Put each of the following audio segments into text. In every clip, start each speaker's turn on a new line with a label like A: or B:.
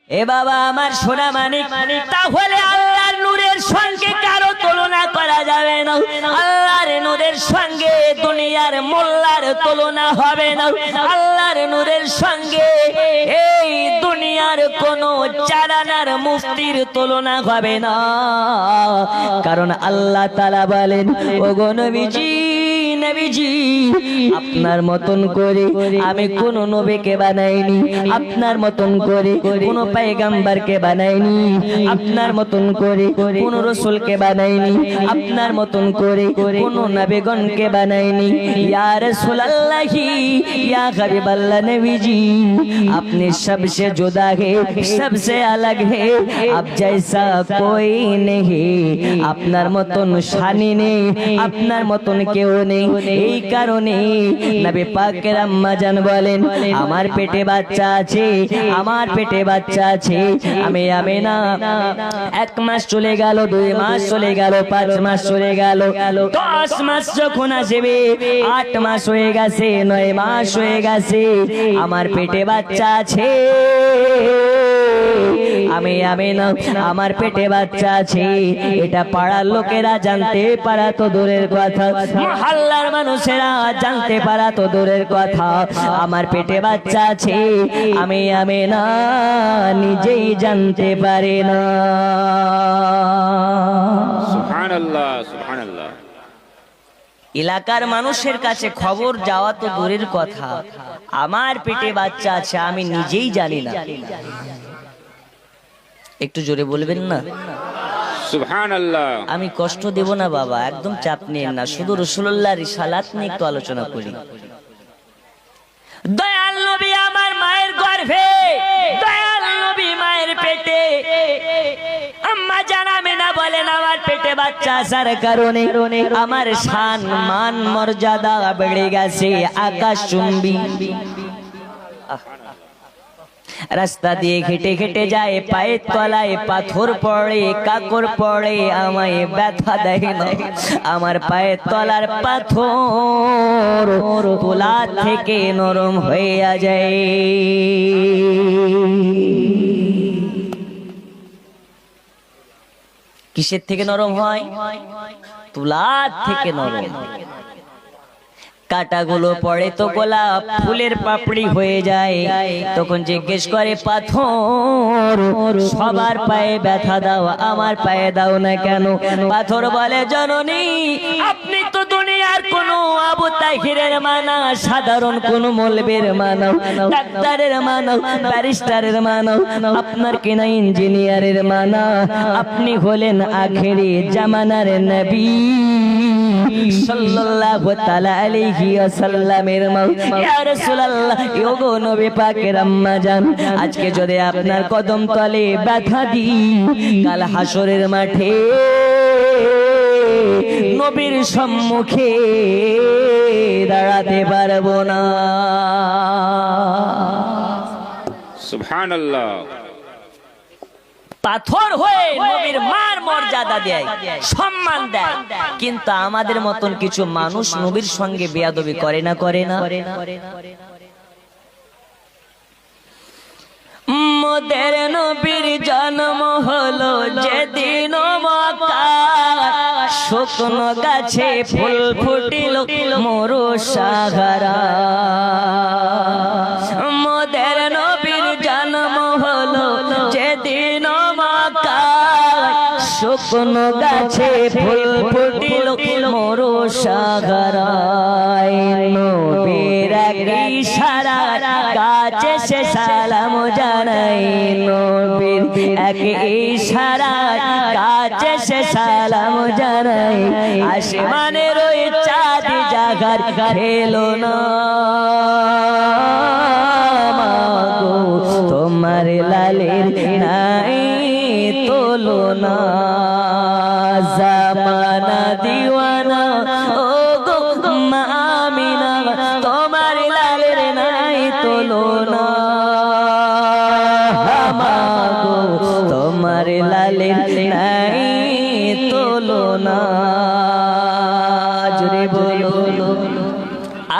A: এ বাবা আমার সোনা মানিক, তাহলে আল্লাহর নূরের সঙ্গে কারো তুলনা করা যাবে না। আল্লাহর নূরের সঙ্গে দুনিয়ার মোল্লার তুলনা হবে না। আল্লাহর নূরের সঙ্গে এই দুনিয়ার কোন চারানার মুফতির তুলনা হবে না। কারণ আল্লাহ তাআলা বলেন, ওগো নবীজি, নবীজি আপনার মতন করে আমি কোন নবীকে বানাইনি, আপনার মতন করে কোন পয়গম্বরকে বানাইনি, আপনার মতন করে কোন রাসূলকে বানাইনি, আপনার মতন করে কোন নবীগণকে বানাইনি। ইয়া রাসূলুল্লাহি ইয়া হাবিবাল্লাহ নবীজি আপনি सबसे जुदा है, सबसे अलग है, आप जैसा कोई नहीं, আপনার মতন শানি নেই, আপনার মতন কেউ নেই। এই কারণে নবী পাকের আম্মা জান বলেন, আমার পেটে বাচ্চা আছে, আমার পেটে বাচ্চা আছে, আমি আমিনা 1 মাস চলে গেল, 2 মাস চলে গেল, 5 মাস চলে গেল, 10 মাস যখন আসবে, 8 মাস হয়ে গেছে, 9 মাস হয়ে গেছে, আমার পেটে বাচ্চা আছে, আমি আমিনা আমার পেটে বাচ্চা আছে। এটা পাড়ার লোকেরা জানতে পারা তো দূরের কথা, মহল্লার মানুষেরা জানতে পারা তো দূরের কথা, আমার পেটে বাচ্চা আছে আমি আমিনা নিজেই জানতে পারি না।
B: সুবহানাল্লাহ, সুবহানাল্লাহ।
A: এলাকার মানুষের কাছে খবর যাওয়া তো দূরের কথা, আমার পেটে বাচ্চা আছে আমি নিজেই জানি না। একটু জোরে বলবেন না
B: সুবহানাল্লাহ।
A: আমি কষ্ট দেব না বাবা, একদম চাপ নিয়েন না, শুধু রাসূলুল্লাহর রিসালাত নিয়ে একটু আলোচনা করি। দয়াল নবী আমার মায়ের গর্ভে, দয়াল নবী মায়ের পেটে, আম্মা জান আমিনা বলেন আমার পেটে বাচ্চা আসার কারণে আমার শান মান মর্যাদা বেড়ে গেছে আকাশচুম্বী। রাস্তা দিয়ে হেঁটে হেঁটে যায়, পায়ের তলায় পাথর পড়ে, কাকড় পড়ে, আমায় ব্যথা দেয় না। আমার পায়ের তলার পাথর তোলা থেকে নরম হয়ে যায়। কিসের থেকে নরম হয়? তুলা থেকে নরম। কাটাগুলো পড়ে তো গোলাপ ফুলের পাপড়ি হয়ে যায়। তখন জিজ্ঞেস করে পাথর, সবার পায়ে ব্যথা দাও, আমার পায়ে দাও না কেন? পাথর বলে, জননী আপনি তো দুনিয়ার কোন আবু তাহিরের মানা, সাধারণ কোন মৌলবীর মানাও, ডাক্তারের মানাও, ব্যারিস্টারের মানাও, আপনার কিনা ইঞ্জিনিয়ারের মানা, আপনি হলেন আখেরি জামানার নবী সাল্লাল্লাহু তাআলা আলাইহি ওয়াসাল্লামের মা। ইয়া রাসূলুল্লাহ, ওগো নবী পাকের আম্মা জান, আজকে যদি আপনার কদম তলে ব্যথা দিই, কাল হাসরের মাঠে নবীর সম্মুখে দাঁড়াতে পারবো না।
B: সুবহানাল্লাহ।
A: পাথর হয়ে নবীর মার মর্যাদা দেয়, সম্মান দেয়, কিন্তু আমাদের মতন কিছু মানুষ নবীর সঙ্গে বেয়াদবি করে না, করে না। মোদের নবীর জন্ম হলো যেদিন মক্কায়, শুকনো গাছে ফুল ফুটিল মরু সাহারা। মোদের নবীর জন্ম হলো যেদিন মক্কায়, শুকনো গাছে ফুল ফুটিল মরু সাহারায়। নবীর ইশারা গাছে সে সালাম জানাই, নবীর এক ইশারা গাছে সে সালাম জানাই। আসমানের ওই চাঁদ জাগার খেলো না মাগো, তোমার লালের নাই তোলো না। জামানা দিওয়ানা ও গো মা আমিনা, তোমার লালের নাই তোলো না মাগো, তোমার লালের নাই তোলো না। জোরে বলো,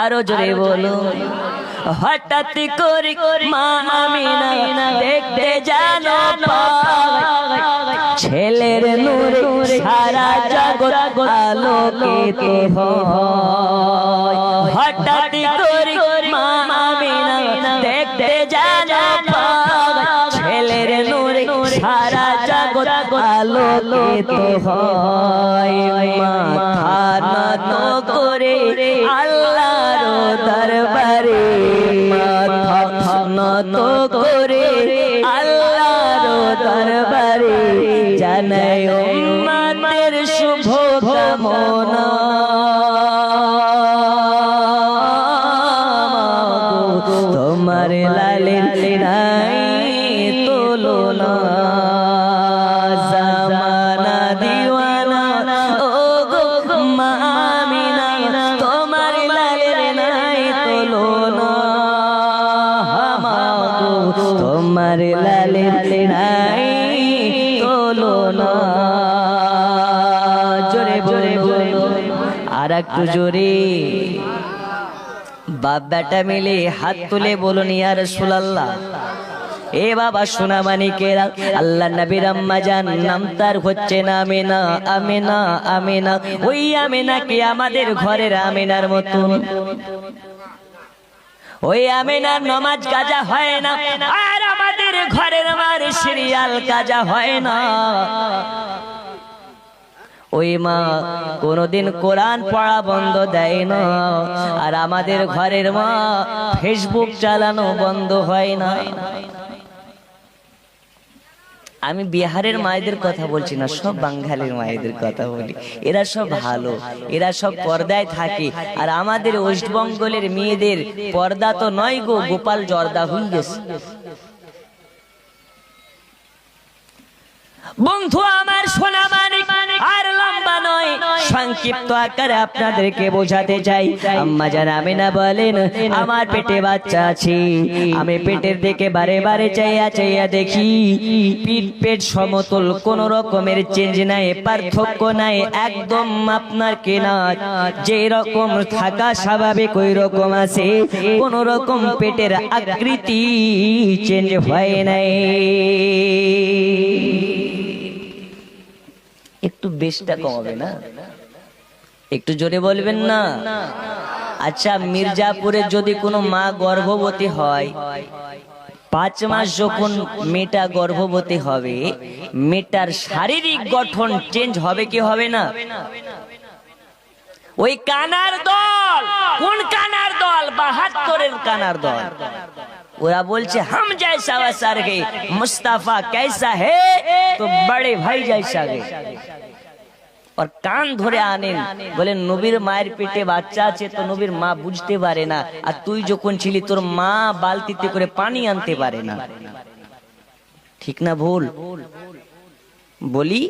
A: আরো জোরে বলো। হঠাৎ করে মা আমিনা দেখতে জানো পায় ছেলের নূরে সারা জগৎ আলোকিত হয়। হঠাৎ করে মা আমিনা দেখতে জানো পায় ছেলের নূরে সারা জগৎ আলোকিত হয়। মাথা নত করে আল্লাহর দরবারে মাথা নত করে আল্লাহর দরবারে জানাই উম্মতের শুভ কামনা। তোমার লালের নাই তুলনা জামানা দিওয়ানা ও গো মা আমিনা তোমার লালের নাই তুলনা তোমার লালের নাই তুলনা। জোরে বলো আর একটু জোরে। বাপ বেটা মিলে হাত তুলে বলুন ইয়া রাসূলুল্লাহ। এ বাবা সোনা মানিকেরা আল্লাহ নবীর আম্মা জান নাম তার হচ্ছে না আমিনা। আমিনা আমিনা ওই আমিনা কি আমাদের ঘরের আমিনার মতন? ওই আমিনার নামাজ কাজা হয় না আর আমাদের ঘরের আমার সিরিয়াল কাজা হয় না। ওই মা কোনদিন কোরআন পড়া বন্ধ দেয় না আর আমাদের ঘরের মা ফেসবুক চালানো বন্ধ হয় না। আমি বিহারের মায়েদের কথা বলছি না, সব বাঙালির মায়েদের কথা বলি। এরা সব ভালো, এরা সব পর্দায় থাকে। আর আমাদের ওয়েস্ট বেঙ্গলের মেয়েদের পর্দা তো নয় গো, গোপাল জর্দা হয়ে গেছে। বন্ধু আমার সোনা মানিক আর লম্বা নয়, সংক্ষিপ্ত আকারে আপনাদেরকে বোঝাতে চাই। আম্মা জান আমিনা বলেন আমার পেটে বাচ্চা আছে, আমি পেটের দিকে বারে বারে চাইয়া চাইয়া দেখি পেট সমতল, কোন রকমের চেঞ্জ নাই, পার্থক্য নাই, একদম আপনার কেনা যে রকম থাকা স্বাভাবিক ওই রকম আছে, কোন রকম পেটের আকৃতি চেঞ্জ হয় নাই। একটু বেশটা কমাবে না? একটু জোরে বলবেন না? আচ্ছা, মির্জাপুরে যদি কোনো মা গর্ভবতী হয়, 5 মাস যখন মেয়েটা গর্ভবতী হবে, মেয়েটার শারীরিক গঠন চেঞ্জ হবে কি হবে না? ওই কানার দল, কোন কানার দল? 72-এর কানার দল। ওরা বলছে हम जैसा वैसा गे, मुस्तफा कैसा है तो बड़े भाई जैसा गे। और কান ধরে আনেন, বলেন নবীর মায়ের পেটে বাচ্চা আছে তো নবীর মা বুঝতে পারে না, আর তুই যখন ছিলি তোর মা বালতিতে করে পানি আনতে পারে না। ঠিক না ভুল বলি?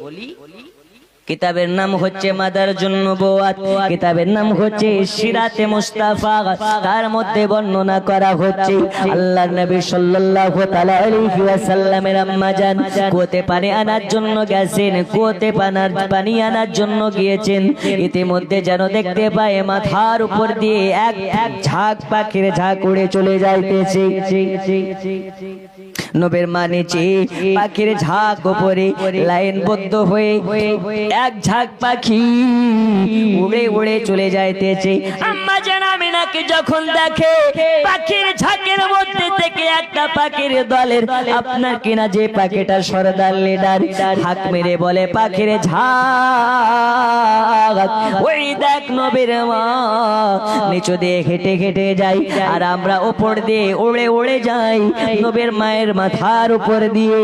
A: কিতাবের নাম হচ্ছে মাদারজুন নবুয়াত, কিতাবের নাম হচ্ছে সিরাতে মুস্তাফা। তার মধ্যে বর্ণনা করা হচ্ছে আল্লাহর নবী সাল্লাল্লাহু তাআলা আলাইহি ওয়াসাল্লামের আম্মা জান কুয়োতে পানি আনার জন্য গেছেন, কুয়োতে পানি আনার জন্য গিয়েছেন। ইতিমধ্যে যেন দেখতে পায় মাথার উপর দিয়ে এক ঝাঁক পাখির ঝাঁক উড়ে চলে যাইতেছে। নবীর মা নিচে, পাখির ঝাঁক উপরে লাইনবদ্ধ হয়ে এক ঝাঁক পাখি উড়ে উড়ে চলে যাইতেছে। আম্মা জান আমিনাকে যখন দেখে পাখির ঝাঁকের মধ্যে থেকে একটা পাখির দলের আপনার কিনা যে পাখিটা সরদার লিডার, হাঁক মেরে বলে পাখির ঝাঁক ওই দেখ নবীর মা নিচু দিয়ে হেঁটে হেঁটে যাই আর আমরা উপর দিয়ে উড়ে উড়ে যাই নবীর মায়ের মাথার উপর দিয়ে।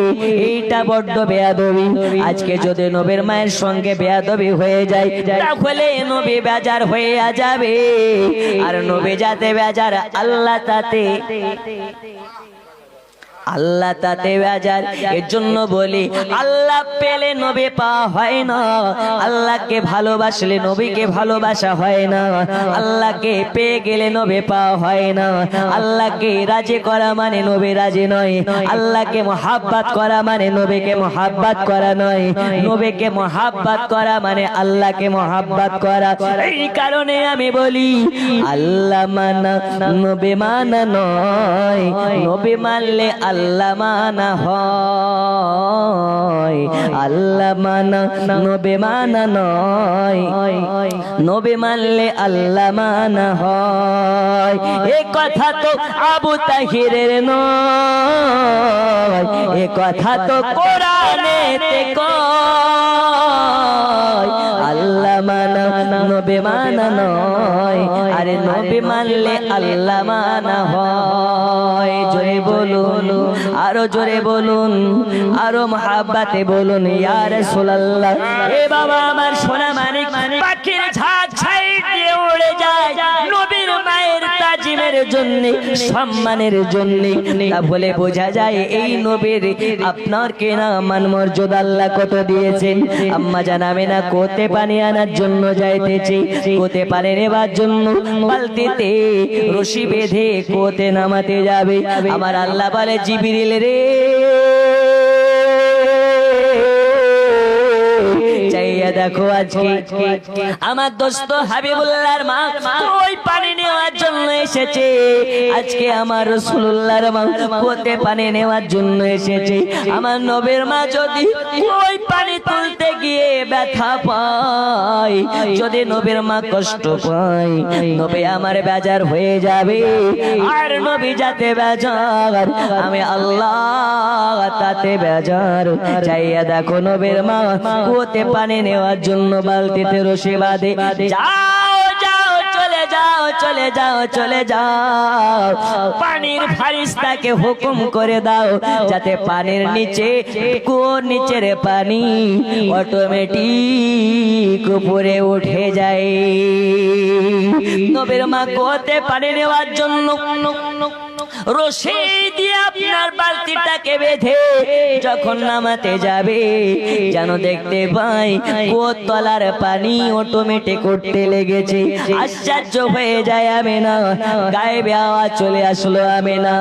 A: এইটা বড্ড বেয়াদবি। আজকে যদি নবীর মায়ের সঙ্গে বেয়াদবি হয়ে যায় তাহলে নবী বেজার হয়ে যাবে, আর নবী যাতে বেজার আল্লাহ তাতে। আল্লাহ তাতে বেজার। এর জন্য বলি আল্লাহ পেলে নবী পাওয়া হয় না, আল্লাহকে ভালোবাসলে নবীকে ভালোবাসা হয় না, আল্লাহকে পেয়ে গেলে নবী পাওয়া হয় না। আল্লাহকে রাজি করা মানে নবী রাজি নয়, আল্লাহকে মহাব্বত করা মানে নবীকে মহাব্বত করা নয়, নবীকে মহাব্বত করা মানে আল্লাহকে মহাব্বত করা। এই কারণে আমি বলি আল্লাহ মানা নবী মানা নয়, নবী মানলে আল্লাহ মানা হয়। আল্লাহ মানা নবী মানা নয়, নবী মানলে আল্লাহ মানা হয়। এ কথা তো আবু তাহিরের নয়, এ কথা তো কোরআনেতে কয়। আল্লাহ মানা নবী মানা নয়, আরে নবী মানলে আল্লাহ মানা হয়। জোরে বলুন, আরো জোরে বলুন, আরো মহাব্বতে বলুন ইয়া রাসূলুল্লাহ। এ বাবা আমার সোনা মানিক পাখির ঝাঁক ছাই দিয়ে উড়ে যায় নবীর মায়ের তাজিমের জন্য, সম্মানের জন্য। তা বলে বোঝা যায় এই নবীর আপনার কেনা মান মর্যাদা আল্লাহ কত দিয়েছেন। আম্মা জানাবে না কোতে পানি আনার জন্য যাইতেছে, কোতে পানি নেবার জন্য বালতিতে রশি বেঁধে কোতে নামাতে যাবে। আমার আল্লাহ বলে জিবরিল রে চাইয়া দেখো আজকে আমার দোস্ত হাবিবুল্লাহর মা ওই পানি নেওয়ার জন্য এসেছে, আজকে আমার রাসূলুল্লাহর মা কোতে পানি নেওয়ার জন্য এসেছে। আমার নবীর মা যদি ওই পানি তুলতে গিয়ে ব্যথা পায়, যদি নবীর মা কষ্ট পায়, নবী আমার বেজার হয়ে যাবে। আর নবী যাতে বেজার, আমি আল্লাহ তাতে বেজার। চাইয়া দেখো নবীর মা কুয়োতে পানি নেওয়ার জন্য বালতিতে রশি বাঁধে। যাও যাও চলে যাও, চলে যাও, চলে যাও, পানির ফারিস্তাকে হুকুম করে দাও যাতে পানির নিচে কুয়োর নিচের পানি অটোমেটিক উপরে উঠে যায়। নবীর মা কুয়োতে পানি নেওয়ার জন্য রশি দিয়ে আপনার বালতিটাকে বেঁধে যখন নামাতে যাবে, যেন দেখতে পাই কুয়োর তলার পানি অটোমেটিক উঠতে লেগেছে। আশ্চর্য হয়ে যায় আমেনা, গায়েবে আওয়াজ চলে আসলো আমেনা।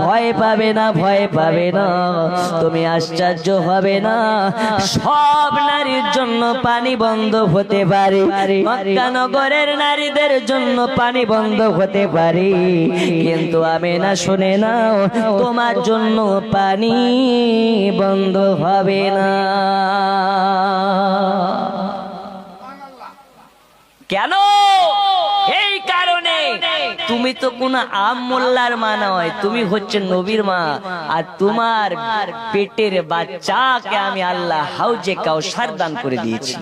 A: ভয় পাবে না, ভয় পাবে না, তুমি আশ্চর্য হবে না। সব নারীর জন্য পানি বন্ধ হতে পারে, মক্কা নগরের নারীদের জন্য পানি বন্ধ হতে পারে, কিন্তু আমেনা শুনে নাও, তোমার জন্য পানি বন্ধ হবে না। কেন? এই কারণে তুমি তো কোন আম মোল্লার মা নয়, তুমি হচ্ছে নবীর মা। আর তোমার পেটের বাচ্চাকে আমি আল্লাহ হাউজে কাউসার দান করে দিয়েছি,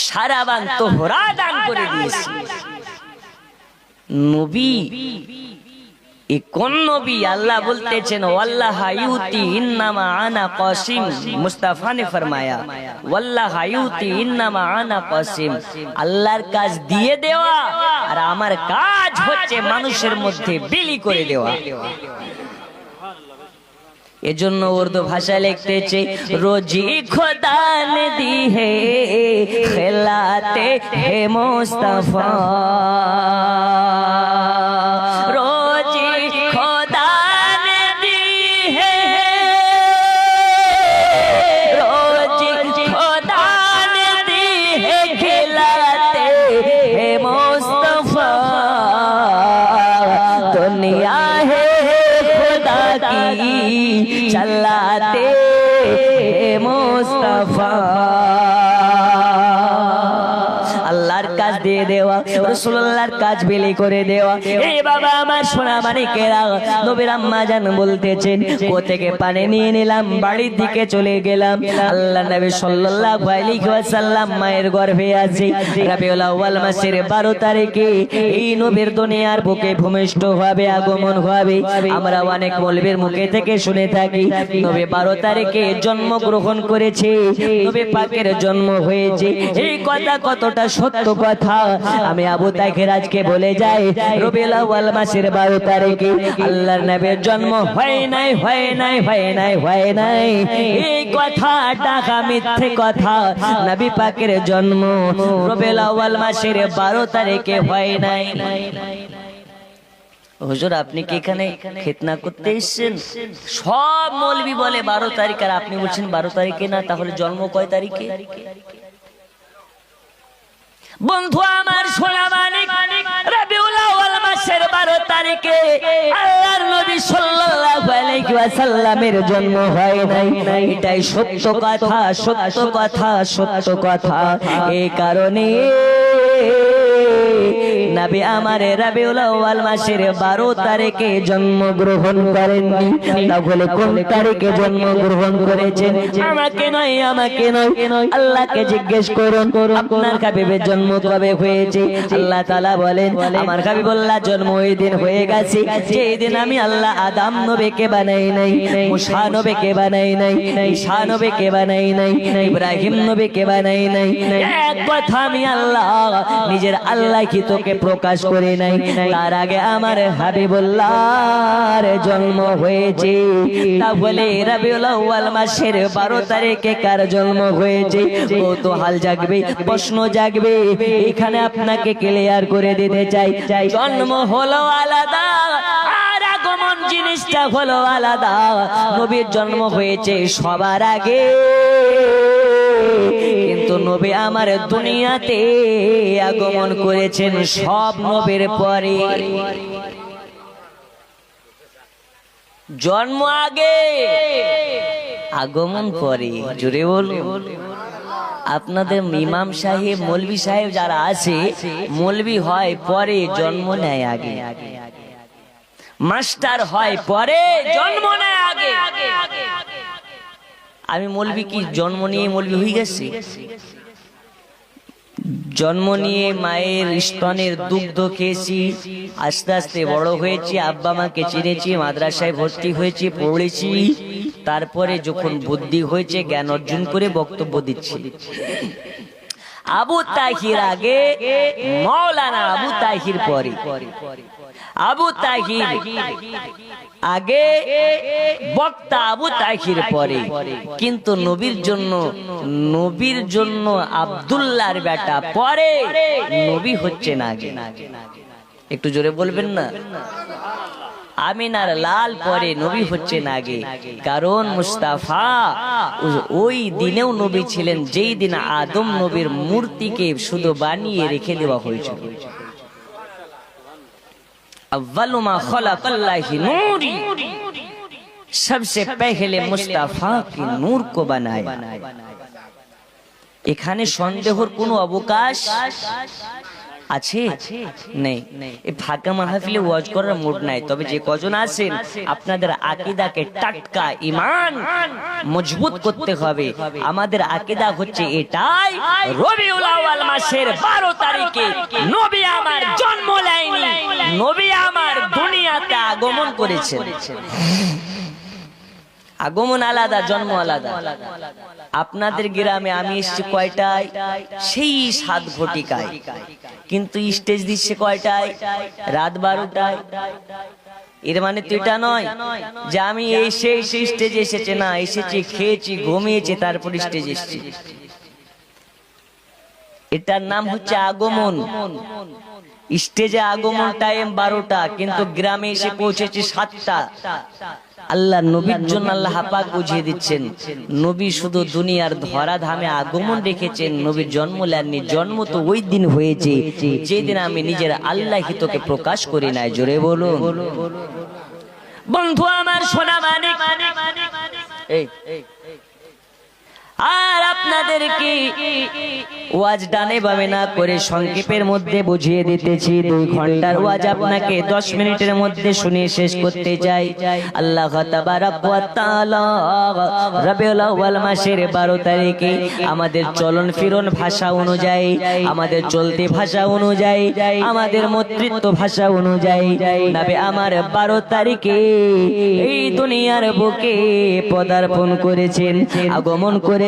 A: সারাবান তোহরা দান করে দিয়েছি। নবী এ কোন নবী? আল্লাহ বলতেছেন ওয়াল্লাহ ইউতি ইন্নামা আনা কাসিম। মুস্তাফা ने फरमाया ওয়াল্লাহ ইউতি ইন্নামা আনা কাসিম, আল্লাহর কাজ দিয়ে দেওয়া আর আমার কাজ হচ্ছে মানুষের মধ্যে বিলি করে দেওয়া। এজন্য উর্দু ভাষা লিখতেছে রোজি খোদা নে দি হে খেলাতে হে মুস্তাফা, রোজি খোদা নে দি হে, রোজি খোদা নে দি হে খেলাতে হে মুস্তাফা, দুনিয়া হে खुदा की चलाते मुस्तफा। আল্লাহর কাজ দিয়ে দেওয়া, রাসূলুল্লাহর কাজ বিলি করে দেওয়া। এই বাবা আমার সোনা মানিকেরা, নবীর আম্মা জান বলতেছেন কুয়ো থেকে পানি নিয়ে নিলাম, বাড়ির দিকে চলে গেলাম। আল্লাহ নবী সাল্লাল্লাহু আলাইহি ওয়াসাল্লাম মায়ের গর্ভে আছে। রবিউল আউয়াল মাসের 12 তারিখে এই নবীর দুনিয়ার বুকে ভূমিষ্ঠ হবে, আগমন হবে। আমরা অনেক মৌলবীর মুখে থেকে শুনে থাকি নবী 12 তারিখে জন্মগ্রহণ করেছে, নবী পাকের জন্ম হয়েছে। এই কথা কতটা সত্য কথা আমি আবু তাহের আজকে বলে যাই রবিউল আউয়াল মাসের 12 তারিখে আল্লাহর নবীর জন্ম হয় নাই হয় নাই হয় নাই হয় নাই এই কথা টাকা মিথ্যে কথা নবী পাকের জন্ম রবিউল আউয়াল মাসের 12 তারিখে হয় নাই হুজুর আপনি কি এখানে খিতনা করতে এসেছেন সব মৌলবি বলে 12 তারিখ আর আপনি বলছেন 12 তারিখে না তাহলে জন্ম কয় তারিখে বন্ধু আমার সোনা মানিক রবিউল আউয়াল মাসের 12 তারিখে আল্লাহর নবী সাল্লাল্লাহু আলাইহি ওয়াসাল্লামের জন্ম হয় নাই এটাই সত্য কথা সত্য কথা সত্য কথা এই কারণে নবী আমার রবিউল আউয়াল মাসের 12 তারিখে জন্মগ্রহণ করেননি তাহলে কোন তারিখে জন্মগ্রহণ করেছেন আমাকে নয় আল্লাহকে জিজ্ঞেস করুন আপনার হাবিবের জন্ম কবে হয়েছে আল্লাহ তাআলা বলেন আমার হাবিবুল্লাহ জন্ম ওই দিন হয়ে গেছে যেই দিন আমি আল্লাহ আদম নবীকে বানাই নাই মুসা নবীকে বানাই নাই ঈসা নবীকে বানাই নাই ইব্রাহিম নবীকে বানাই নাই এক কথা আমি আল্লাহ নিজের আল্লাহ কি তোকে প্রকাশ করে নাই তার আগে আমার হাবিবুল্লাহর জন্ম হয়েছে তাহলে রবিউল আউয়াল মাসের 12 তারিখে কার জন্ম হয়েছে কৌতূহল জাগবে প্রশ্ন জাগবে এখানে আপনাকে ক্লিয়ার করে দিতে চাই জন্ম হলো আলাদা আর আগমন জিনিসটা হলো আলাদা নবীর জন্ম হয়েছে সবার আগে কিন্তু নবী আমার দুনিয়াতে আগমন করেছেন সব নবীর পরে জন্ম আগে আগমন পরে জোরে বলুন আপনাদের ইমাম সাহেব মৌলভী সাহেব যারা আছে মৌলভী হয় পরে জন্ম নেয় আগে মাস্টার হয় পরে জন্ম নেয় আগে আমি মৌলভী কি জন্ম নিয়ে মৌলভী হয়ে গেছি জন্ম নিয়ে মায়ের স্তনের দুগ্ধ খেয়েছি আস্তে আস্তে বড় হয়েছি আব্বা মাকে চিনেছি মাদ্রাসায় ভর্তি হয়েছি পড়েছি তারপরে যখন বুদ্ধি হয়েছে জ্ঞান অর্জন করে বক্তব্য দিচ্ছি আবু তাহির আগে মাওলানা আবু তাহির পরে আবু তাহির আগে বক্তা আবু তাহির পরে কিন্তু নবীর জন্য আব্দুল্লাহর বেটা পরে নবী হচ্ছে না আগে একটু জোরে বলবেন না আমিনার লাল পরে নবী হচ্ছে না আগে কারণ মুস্তাফা ওই দিনেও নবী ছিলেন যেই দিন আদম নবীর মূর্তিকে শুধু বানিয়ে রেখে দেওয়া হয়েছিল अव्वलु मा खलक़ल्लाहि नूरी सबसे पहले मुस्ताफा की नूर को बनाया এখানে সন্দেহের কোনো অবকাশ আছে নেই এই ফাঁকা মাহফিলে ওয়াজ করার মুড নাই তবে যে কজন আছেন আপনাদের আকীদাকে টাটকা ঈমান মজবুত করতে হবে আমাদের আকীদা হচ্ছে এটাই রবিউল আউয়াল মাসের 12 তারিখে নবী আমার জন্ম নেয়নি নবী আমার দুনিয়াতে আগমন করেছেন আগমন আলাদা জন্ম আলাদা আপনাদের গ্রামে আমি এসেছি কয়টায় সেই 7 ঘটিকায় কিন্তু স্টেজ দিচ্ছে কয়টায় রাত 12টায় এর মানে তো এটা নয় যে আমি সেই স্টেজে এসেছি না এসেছি খেয়েছি ঘুমিয়েছি তারপর স্টেজে এসেছি এটার নাম হচ্ছে আগমন স্টেজে আগমন টাইম 12টা কিন্তু গ্রামে এসে পৌঁছেছি 7টা আল্লাহ নবীর জন্য আল্লাহ পাক বুঝিয়ে দিচ্ছেন নবী শুধু দুনিয়ার ধরা ধামে আগমন রেখেছেন নবীর জন্ম নেননি জন্ম তো ওই দিন হয়েছে যেদিন আমি নিজের আল্লাহ হিতকে প্রকাশ করি নাই জোরে বলো বন্ধু আমার সোনা মানিক এই আর আপনাদেরকে ওয়াজ ডানে বামে না করে সংক্ষেপের মধ্যে বুঝিয়ে দিতেছি 2 ঘন্টার ওয়াজ আপনাকে 10 মিনিটের মধ্যে শুনিয়ে শেষ করতে চাই আল্লাহ তাবারাক ওয়া তাআলা রবিউল আউয়াল মাসের 12 তারিখে আমাদের চলন ফিরন ভাষা অনুযায়ী আমাদের চলতি ভাষা অনুযায়ী আমাদের মতৃত্ব ভাষা অনুযায়ী নবী আমার 12 তারিখে এই দুনিয়ার বুকে পদার্পণ করেছেন আগমন করেছেন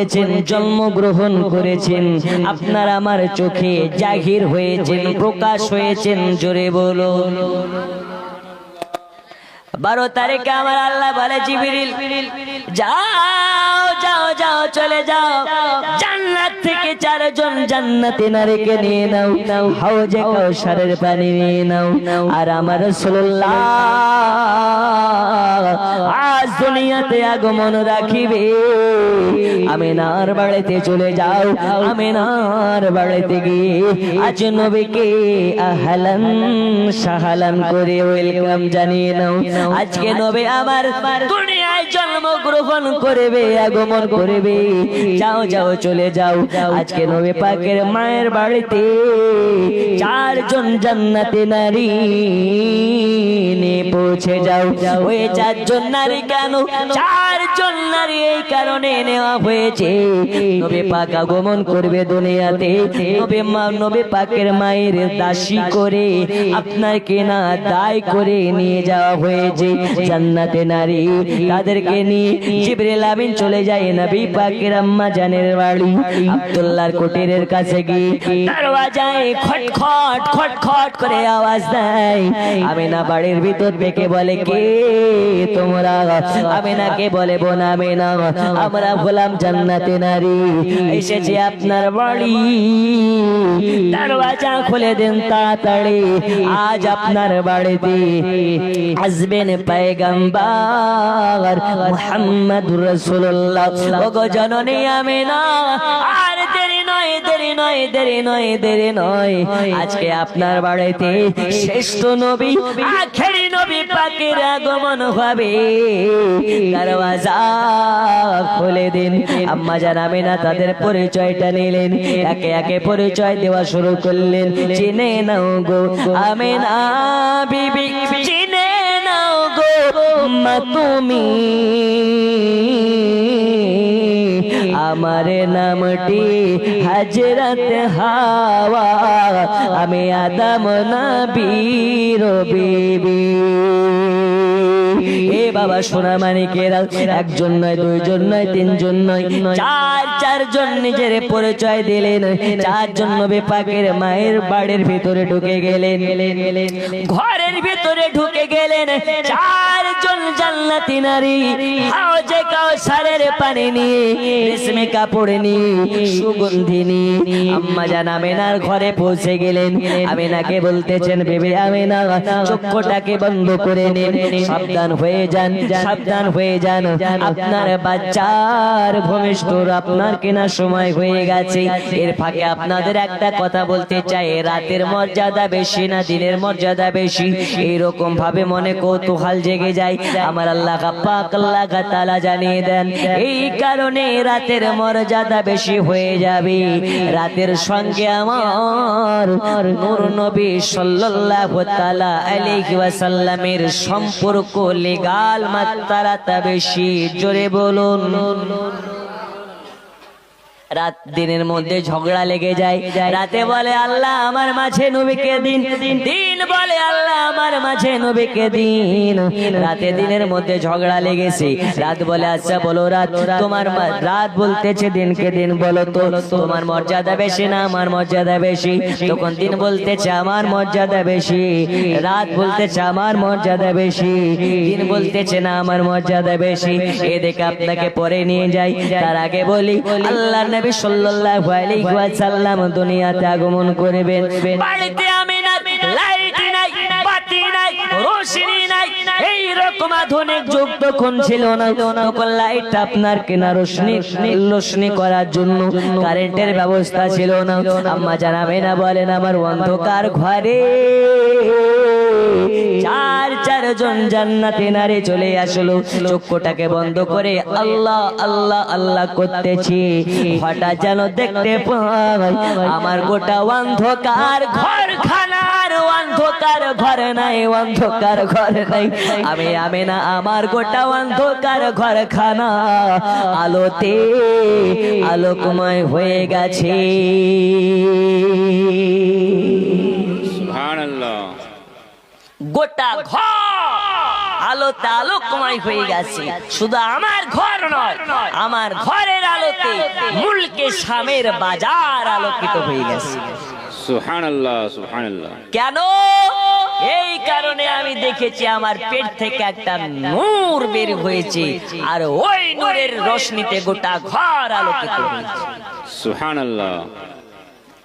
A: জন্মগ্রহণ করেছেন, আপনার আমার চোখে জাহির হয়েছেন, প্রকাশ হয়েছেন, জোরে বলো। 12 তারিখে আমার আল্লাহ বলে জিবরিল যাও যাও যাও চলে যাও, জান্নাত থেকে 4 জন জান্নাতি নারীকে নিয়ে নাও, হাউজে কাউসারের পানি নিয়ে নাও। আর আমার রাসূলুল্লাহ আজ দুনিয়াতে আগমন রাখিবে, আমিনার বাড়িতে চলে যাও, আমিনার বাড়িতে গিয়ে আজ নবীকে আহলান সাহালান করে ওয়েলকাম জানিয়ে নাও। আজকে নবী আমার দুনিয়ায় জন্মগ্রহণ করবে, আগমন করবে। যাও যাও চলে যাও, আজকে নবী পাকের মায়ের বাড়িতে 4 জন জান্নাতি নারী নিয়ে পৌঁছে যাও। ওই 4 জন নারী কেন? 4 জন নারী এই কারণে নেওয়া হয়েছে, নবী পাক আগমন করবে দুনিয়াতে, নবী পাকের মায়ের দাসী করে আপনার কেনা দায় করে নিয়ে যাওয়া হয়েছে জান্নাতে নারী। তাদেরকে নিয়ে জিবরিল আমিন চলে যায় নবী পাকের আম্মা জানের বাড়ি আব্দুল্লাহর কুটিরের কাছে গিয়ে দরওয়াজায় খটখট খটখট করে আওয়াজ দেয়। আমিনা বাড়ির ভিতর থেকে বলে কে তোমরা? আমিনাকে বলে বোন আমিনা, আমরা হলাম জান্নাতে নারী, এসেছি আপনার বাড়ি, দরওয়াজা খুলে দেন তাড়াতাড়ি। আজ আপনার বাড়িতে আসবেন পয়গম্বর মুহাম্মদুর রাসূলুল্লাহ। ওগো জননী আমিনা, আর দেরি নয়, দেরি নয়, দেরি নয়, দেরি নয়, আজকে আপনার বাড়িতে শ্রেষ্ঠ নবী, আখেরি নবী পাকের আগমন হবে, দরওয়াজা খুলে দিন। আম্মা জান আমিনা তাদের পরিচয়টা নিলেন, একে একে পরিচয় দেওয়া শুরু করলেন। চিনে নাও গো আমিনা বিবি, চিনে নাও গো মা তুমি, আমার নামটি হযরত হাওয়া, আমি আদম নবীর বিবি। এ বাবা সোনা মানিকেরা, 1 জন নয়, 2 জন নয়, 3 জন নয়, 4 জন নিজের পরিচয় দিলেন। 4 জন নবী পাকের মায়ের বাড়ির ভিতরে ঢুকে গেলেন, ঘরের ভিতরে ঢুকে গেলেন। 4 জন জান্নাতি নারী হাউজে কাউসারের পানি নিয়ে, রেশমি কাপড় নিয়ে, সুগন্ধি নিয়ে আম্মা জান আমিনার ঘরে পৌঁছে গেলেন। আমিনাকে বলতেছেন বেবি আমিনা, চক্ষুটাকে বন্ধ করে নিন, সাবধান হয়ে যান, সাবধান হয়ে যান, আপনার বাচ্চার ভবিষ্যৎ আপনার কেনা সময় হয়ে গেছে। এর ফাঁকে আপনাদের একটা কথা বলতে চাই, রাতের মর্যাদা বেশি না দিনের মর্যাদা বেশি? এইরকম ভাবে মনে কৌতূহল জেগে যায়, আমার আল্লাহ পাক আল্লাহ তাআলা জানিয়ে দেন, এই কারণে রাতের মর্যাদা বেশি হয়ে যাবে। রাতের সঙ্গে আমার নূর নবী সাল্লাল্লাহু তাআলা আলাইহি ওয়াসাল্লামের সম্পর্ক লেগাল মাত্রাটা বেশি, জোরে বলুন। রাত দিনের মধ্যে ঝগড়া লেগে যায়, রাতে বলে আল্লাহ আমার মাঝে নবীকে দিন, দিন বলে আল্লাহ আমার মাঝে নবীকে দিন। রাতে দিনের মধ্যে ঝগড়া লেগেছে, রাত বলে আচ্ছা বলো রাত, তোমার রাত বলতেছে দিনকে দিন, বলো তো তোমার মর্যাদা বেশি না আমার মর্যাদা বেশি? তখন দিন বলতেছে আমার মর্যাদা বেশি, রাত বলতেছে আমার মর্যাদা বেশি, দিন বলতেছে না আমার মর্যাদা বেশি। এদিকে আপনাকে পরে নিয়ে যাই, তার আগে বলি আল্লাহ নবী সাল্লাল্লাহু আলাইহি ওয়াসাল্লাম দুনিয়াতে আগমন করবেন। বাড়িতে আমিনা লাইট নাই, বাতি নাই, রোশনি নাই, এই রকম আধুনিক যুগ তখন ছিল না। তখন লাইট আপনার কেনা রোশনি করার জন্য কারেন্টের ব্যবস্থা ছিল না। আম্মা জান আমিনা বলেন আমার অন্ধকার ঘরে 4 জন জান্নাতি নারী চলে আসলো, চক্ষুটাকে বন্ধ করে আল্লাহ আল্লাহ আল্লাহ করতেছি। হঠাৎ যেন দেখতে পাই আমার গোটা অন্ধকার ঘরখানার, অন্ধকার ঘর নাই, অন্ধকার ঘর নাই, আমি আমিনা আমার গোটা অন্ধকার ঘরখানা আলোতে আলোকময় হয়ে গেছে।
B: সুবহানাল্লাহ।
A: গোটা ঘর আলোতে আলোকময় হয়ে গেছে। শুধু আমার ঘর নয়, আমার ঘরের আলোতে মুলকে শামের বাজার আলোকিত হয়ে গেছে।
B: সুবহানাল্লাহ, সুবহানাল্লাহ।
A: কেন? এই কারণে আমি দেখেছি আমার পেট থেকে একটা নূর বের হয়েছে, আর ওই নূরের রোশনিতে গোটা ঘর আলোকিত হয়েছে।
B: সুবহানাল্লাহ।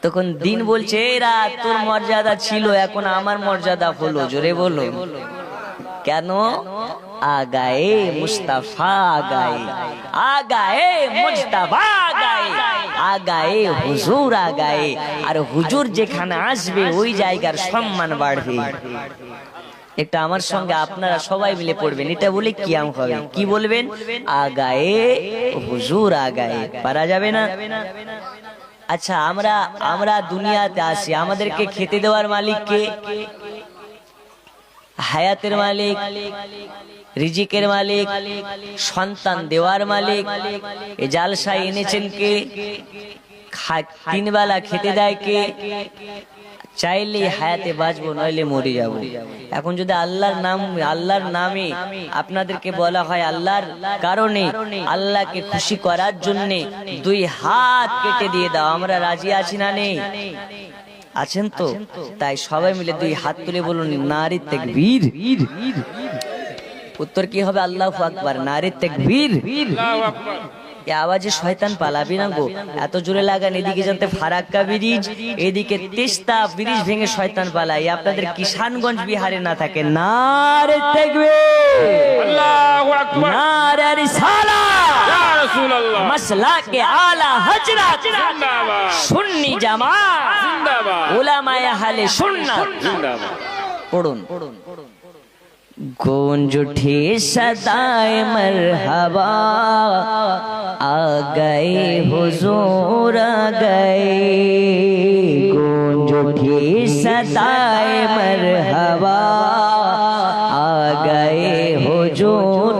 A: তখন দিন বলছে, এরা তোর মর্যাদা ছিল, এখন আমার মর্যাদা হলো। জোরে বলো কেন? আগায়ে মুস্তাফা আগায়ে, আগায়ে মুজতাবা আগায়ে, আগায়ে হুজুর আগায়ে। আর হুজুর যেখানে আসবে ওই জায়গার সম্মান বাড়বে। এটা আমার সঙ্গে আপনারা সবাই মিলে পড়বেন, এটা বলে কিয়াম হবে। কি বলবেন? আগায়ে হুজুর আগায়ে। পারা যাবে না? আচ্ছা, আমরা দুনিয়াতে আসি, আমাদেরকে খেতে দেওয়ার মালিক কে? হায়াতের মালিক, রিজিকের মালিক, সন্তান দেওয়ার মালিক। এই জালসায় এনেছেন কে? তিন বেলা খেতে দেয় কে? চাইলে হায়াতে বাঁচবো, নইলে মরে যাব। এখন যদি আল্লাহর নামে আপনাদেরকে বলা হয়, আল্লাহর কারণে, আল্লাহকে খুশি করার জন্য দুই হাত কেটে দিয়ে দাও, আমরা রাজি আছি না নেই? আছেন তো? তাই সবাই মিলে দুই হাত তুলে বলুন, নারে তাকবীর। উত্তর কি হবে? আল্লাহু আকবার। নারে তাকবীর।
B: আল্লাহু আকবার।
A: এই আওয়াজে শয়তান পালাবি না গো, এত জোরে লাগান। এদিকে জানতে ফারাক্কা ব্রিজ, এদিকে তিস্তা ব্রিজ ভেঙে শয়তান পালায়। আপনাদের কিষানগঞ্জ বিহারে না থাকে। নারে তাকবীর,
B: আল্লাহু আকবার।
A: নারে রিসালাত,
B: ইয়া রাসূলুল্লাহ।
A: মাসলাকে আলা হযরত,
B: জিন্দাবাদ,
A: সুন্নি জামাত,
B: জিন্দাবাদ,
A: উলামায়ে আহলে সুন্নাত।
B: জিন্দাবাদ।
A: পড়ুন। गूंज उठी सदाए मरहबा, आ गए हुजूर आ गए। गूंज उठी सदाए मरहबा, आ गए हुजूर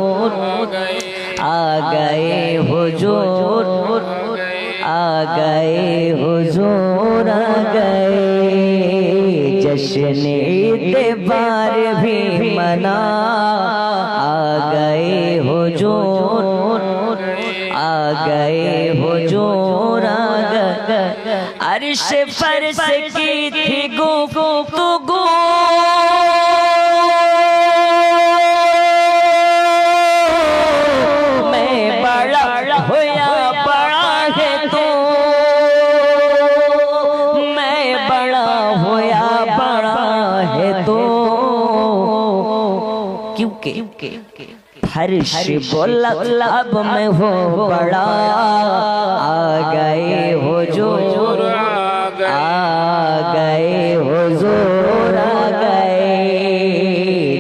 A: आ गए, हुजूर आ गए, हुजूर आ गए। जश्न इतबार भी मना, आ गए हुजूर आ गए, हुजूर आ गए। अर्श फर्श की थी गुफ्तगू, मैं बड़ा होया बड़ा है तू, मैं बड़ा होया बड़ा है तू। क्योंकि फर्श बोला अब मैं हो बड़ा, आ गए हुजूर आ गए, हुजूर आ गए।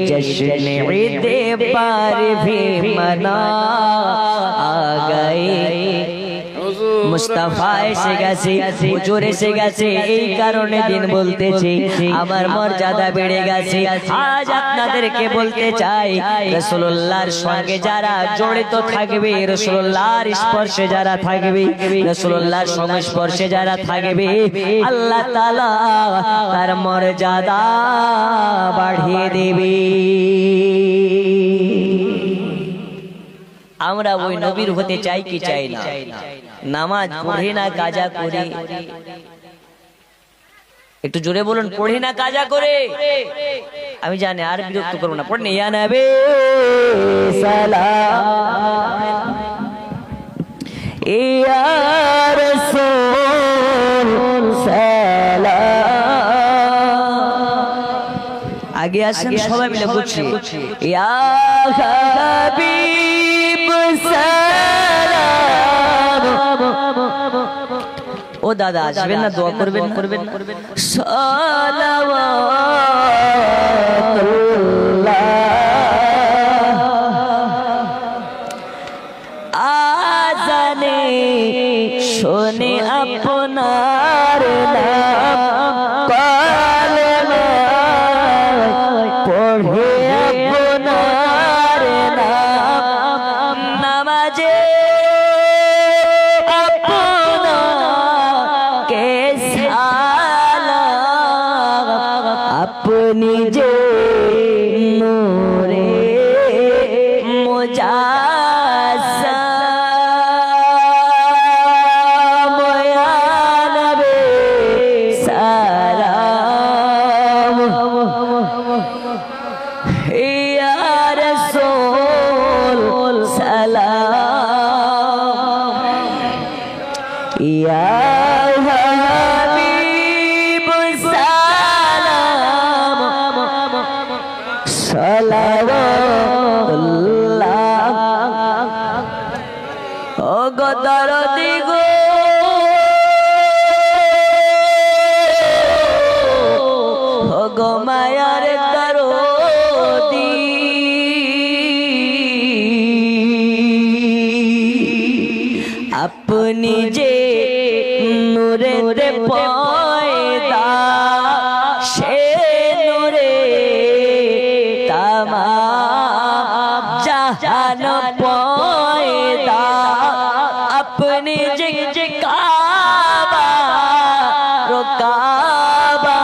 A: जश्न ईद पार भी मना, आ गए। মুস্তাফা এসে গেছে, হুজুর এসে গেছে, এই কারণে দিন বলতেছি আমার মর্যাদা বেড়ে গেছে। আজ আপনাদেরকে বলতে চাই, রাসূলুল্লাহর সঙ্গে যারা জড়িত থাকবে, রাসূলুল্লাহর স্পর্শে যারা থাকবে, রাসূলুল্লাহর সংস্পর্শে যারা থাকবে, আল্লাহ তাআলা তার মর্যাদা বাড়িয়ে দেবে। আমরা ওই নবীর হতে চাই কি চাই না? নামাজ পড়ি না কাজা করি? একটু জোরে বলুন, পড়ি না কাজা করে? আমি জানি, আর বিরক্ত করবো না। পড়েন, ইয়া নবী সালাম, ইয়া রাসূল সালাম। আগে আসেন, সবাই মিলে বলছি, ইয়া হাবিব সালাম। ও দাদা আসবেন না? দোয়া করবেন না? সালাওয়াতুল্লাহ। আজানে শুনে আপনার নাম, কলমা পড়ে আপনার নাম, নামাজে আপনাকে সালাম। আপনি যে নূর সালাম ইয়া হাবিব সালাম সালাওয়াতুল্লাহ ও গো দরদি গো ও গো মায়ার দরদি আপনি যে নূরেতে পয়দা সে নূরে তামাম জাহান পয়দা আপনি যে কাবা রোকাবা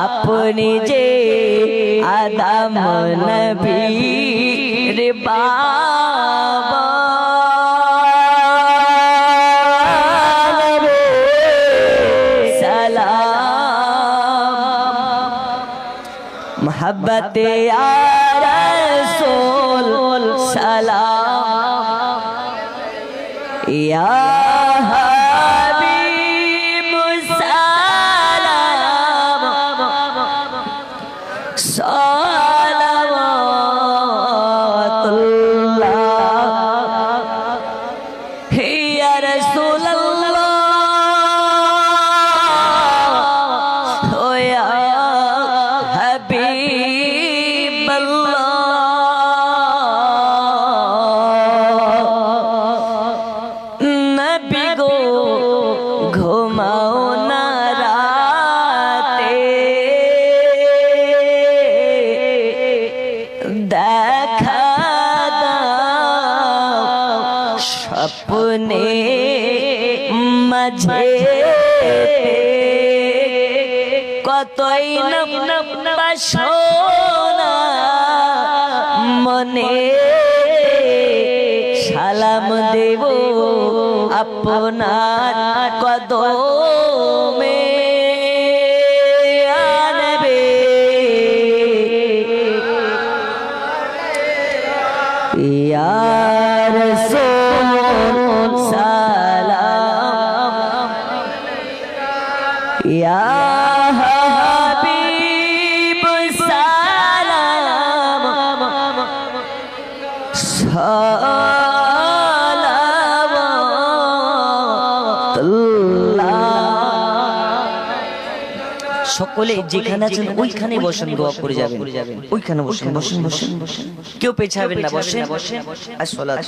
A: আপনি যে আদম নবীর বাবা मोहब्बत या रसूल सलाम या हबीब सलाम सलावतुल्लाह या रसूल अल्लाह ओ या हबीब अल्लाह नबी गो घुमाओ ना राते দেখা দাও স্বপ্নে মাঝে কতই বাসনা মনে সালাম দেব আপনার কদমে আনবে ইয়া রাসূল সালাম ইয়া হাবিব সালাম সালাওয়াতুল্লাহ সকলে যেখানে আছেন ওইখানে বসেন দোয়া করে যাবেন ওইখানে বসেন বসেন বসেন কেউ পেছাবেন না বসেন আর সালাত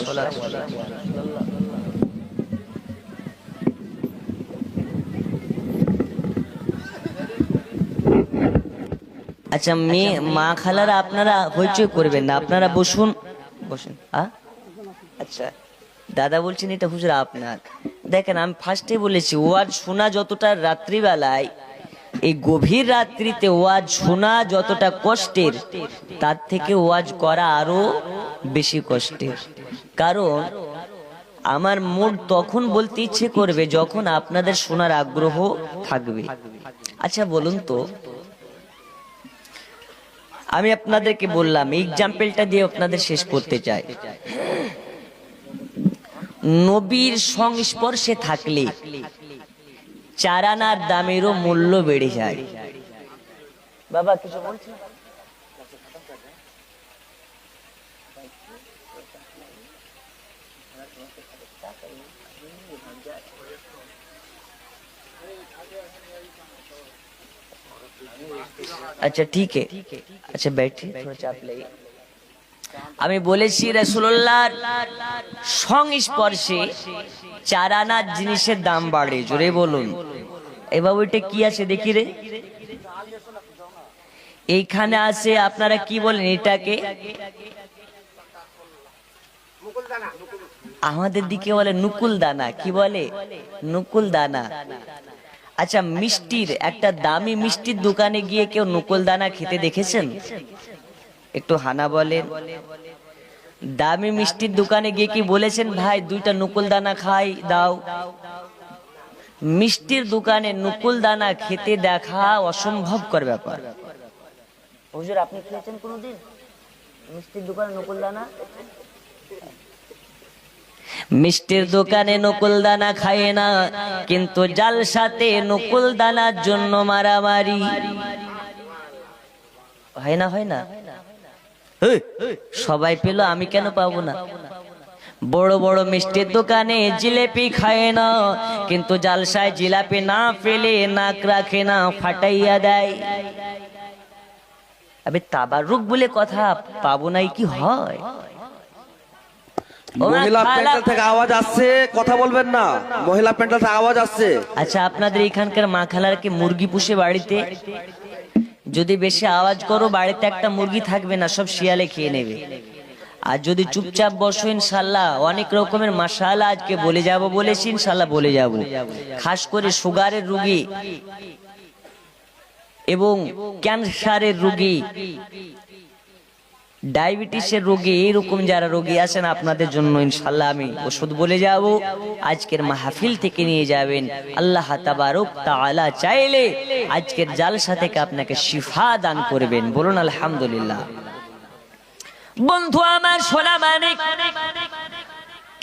A: আচ্ছা মেয়ে মা খালারা আপনারা হইচই করবেন না আপনারা বসুন বসেন আচ্ছা দাদা বলছেন এটা হুজুর আপনার দেখেন আমি ফার্স্টে বলেছি ওয়াজ শোনা যতটা রাত্রিবেলায় এই গভীর রাত্রিতে ওয়াজ শোনা যতটা কষ্টের তার থেকে ওয়াজ করা আরো বেশি কষ্টের কারণ আমার মুড তখন বলতে ইচ্ছে করবে যখন আপনাদের শোনার আগ্রহ থাকবে আচ্ছা বলুন তো আমি আপনাদেরকে বললাম এক্সাম্পলটা দিয়ে আপনাদের শেষ করতে চাই নবীর সংস্পর্শে থাকলে চারানার দামেরও মূল্য বেড়ে যায় বাবা কিছু বলছেন अच्छा ठीक है अच्छा बैठिए थोड़ा चाप लाइए আমি বলেছি রাসূলুল্লাহর সংস্পর্শে চারানা জিনিসের দাম বাড়ে জোরে বলুন এবার ওইটা কি আছে দেখি রে এইখানে আছে আপনারা কি বলেন এটাকে আমাদের দিকে বলে নুকুল দানা কি বলে নুকুল দানা আচ্ছা মিষ্টির একটা দামি মিষ্টির দোকানে গিয়ে কেউ নুকুল দানা খেতে দেখেছেন একটু হানা বলেন দামি মিষ্টির দোকানে গিয়ে কি বলেছেন ভাই দুইটা নুকুল দানা খাই দাও মিষ্টির দোকানে নুকুল দানা খেতে দেখা অসম্ভবকর ব্যাপার হুজুর আপনি খেয়েছেন কোনোদিন মিষ্টির দোকানে নুকুল দানা মিষ্টির দোকানে নকুল দানা খায় না, কিন্তু জালসাতে নকুল দানার জন্য মারামারি হয় না? হয় না? সবাই পেল, আমি কেন পাবো না? বড় বড় মিষ্টির দোকানে জিলেপি খায় না, কিন্তু জালসায় জিলাপি না পেলে নাক রাখে না, ফাটাইয়া দেয়। আবে তাবারুক বলে কথা, পাবো নাই কি হয়?
C: মহিলা প্যান্ডেল থেকে আওয়াজ আসছে, কথা বলবেন না। মহিলা প্যান্ডেল থেকে আওয়াজ আসছে।
A: আচ্ছা, আপনাদের এখানকার মা খালার কি মুরগি পুষে বাড়িতে? যদি বেশি আওয়াজ করো বাড়িতে একটা মুরগি থাকবে না, সব শিয়ালে খেয়ে নেবে। আর যদি চুপচাপ বসো ইনশাল্লাহ অনেক রকমের মাশাআল্লাহ আজকে বলে যাব বলেছি, ইনশাল্লাহ বলে যাব। খাস করে সুগারের রোগী এবং ক্যান্সারের রোগী, ডায়াবেটিসের রোগী, এরকম যারা রোগী আছেন আপনাদের জন্য ইনশাল্লাহ আমি ওষুধ বলে যাব। আজকের মাহফিল থেকে নিয়ে যাবেন। আল্লাহ তাবারক তাআলা চাইলে আজকের জালসা থেকে আপনাকে শিফা দান করবেন। বলুন আলহামদুলিল্লাহ। বন্ধু আমার সোনা মানিক,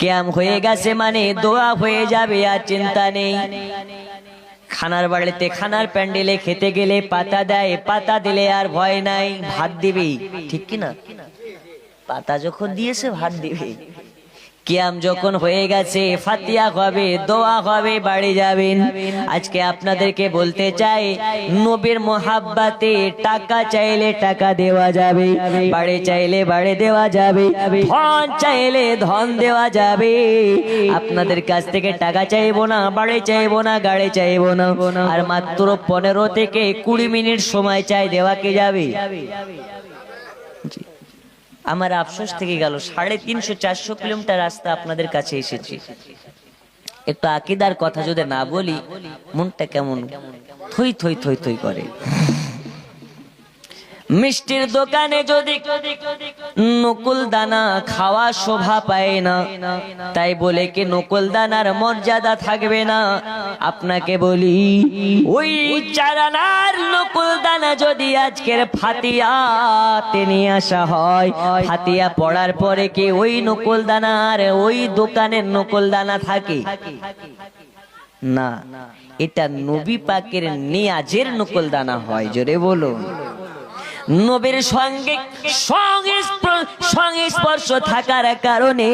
A: কিয়াম হয়ে গেছে মানে দোয়া হয়ে যাবে, আর চিন্তা নেই। খানার বাড়িতে খানার প্যান্ডেলে খেতে গেলে পাতা দেয়, পাতা দিলে আর ভয় নাই, ভাত দিবি, ঠিক কি না? পাতা যখন দিয়েছে ভাত দিবি। কিয়াম যখন হয়ে গেছে ফাতিহা হবে, দোয়া হবে, বাড়ি যাবেন। আজকে আপনাদেরকে বলতে চাই, নবীর মোহাব্বতে টাকা চাইলে টাকা দেওয়া যাবে, বাড়ি চাইলে বাড়ি দেওয়া যাবে, ধন চাইলে ধন দেওয়া যাবে। আপনাদের কাছ থেকে টাকা চাইবো না, বাড়ি চাইবো না, গাড়ি চাইবো না। আর মাত্র 15 থেকে 20 মিনিট সময় চাই, দেওয়া কি যাবে? আমার আফসোস থেকে গেল, 350-400 কিলোমিটার রাস্তা আপনাদের কাছে এসেছি। একটু আকীদার কথা যদি না বলি মনটা কেমন থই থই থই থই করে। মিষ্টির দোকানে যদি নকুল দানা খাওয়া শোভা পায় না, তাই বলে কি নকুল দানার মর্যাদা থাকবে না? আপনাকে বলি, ওই চারানার নকুল দানা যদি আজকের ফাতিহাতে নিয়ে আসা হয়, ফাতিহা পড়ার পরে কি ওই নকুল দানা আর ওই দোকানের নকুল দানা থাকে না? এটা নবী পাকের নিয়াজের নকুল দানা হয়। জোরে বলো। নবীর সঙ্গে সংস্পর্শ থাকার কারণে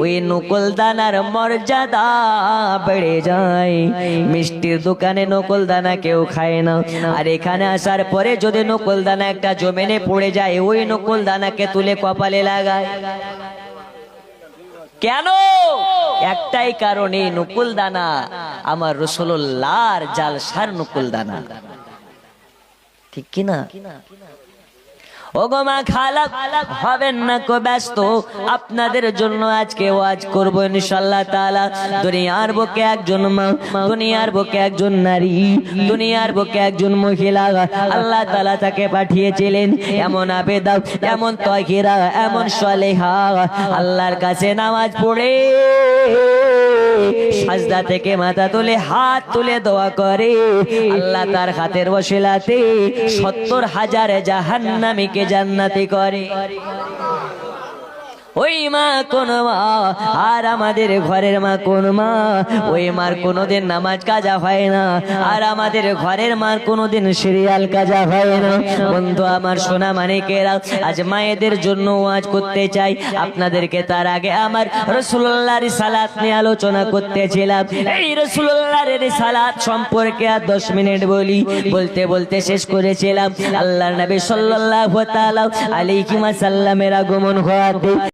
A: ওই নকুল দানার মর্যাদা বেড়ে যায়। মিষ্টির দোকানে নকুল দানা কেউ খায় না, আর এখানে আসার পরে যদি নকুল দানা একটা জমিনে পড়ে যায়, ওই নকুল দানাকে তুলে কপালে লাগায়। কেন? একটাই কারণে, নকুল দানা আমার রাসূলুল্লাহর জালসার নকুল দানা, ঠিক কি না? ওগো মা খালা হবেন না কো ব্যস্ত, আপনাদের জন্য আজকে ওয়াজ করব ইনশাআল্লাহ তাআলা। দুনিয়ার বুকে একজন মা, দুনিয়ার বুকে একজন নারী, দুনিয়ার বুকে একজন মহিলা, আল্লাহ তাআলা তাকে পাঠিয়েছিলেন এমন আবেদা, এমন তাহিরা, এমন সালেহা, আল্লাহর কাছে নামাজ পড়ে সাজদা থেকে মাথা তুলে হাত তুলে দোয়া করে, আল্লাহ তার হাতের ওসিলাতে 70,000 জাহান্নামীকে জান্নাতি করে। ওই মা কোন মা? আর আমাদের ঘরের মা কোন মা? ওই মার কোনোদিন নামাজ কাজা হয় না, আর আমাদের ঘরের মার কোনোদিন সিরিয়াল কাজা হয় না। বন্ধু আমার সোনা মানিকেরা, আজ মায়েদের জন্য ওয়াজ করতে চাই আপনাদেরকে। তার আগে আমার রাসূলুল্লাহর সালাত নিয়ে আলোচনা করতেছিলাম। এই রাসূলুল্লাহর সালাত সম্পর্কে আর 10 মিনিট বলি, বলতে বলতে শেষ করেছিলাম। আল্লাহর নবী সাল্লাল্লাহু তাআলা আলাইহি ওয়াসাল্লামের আগমন হওয়াতে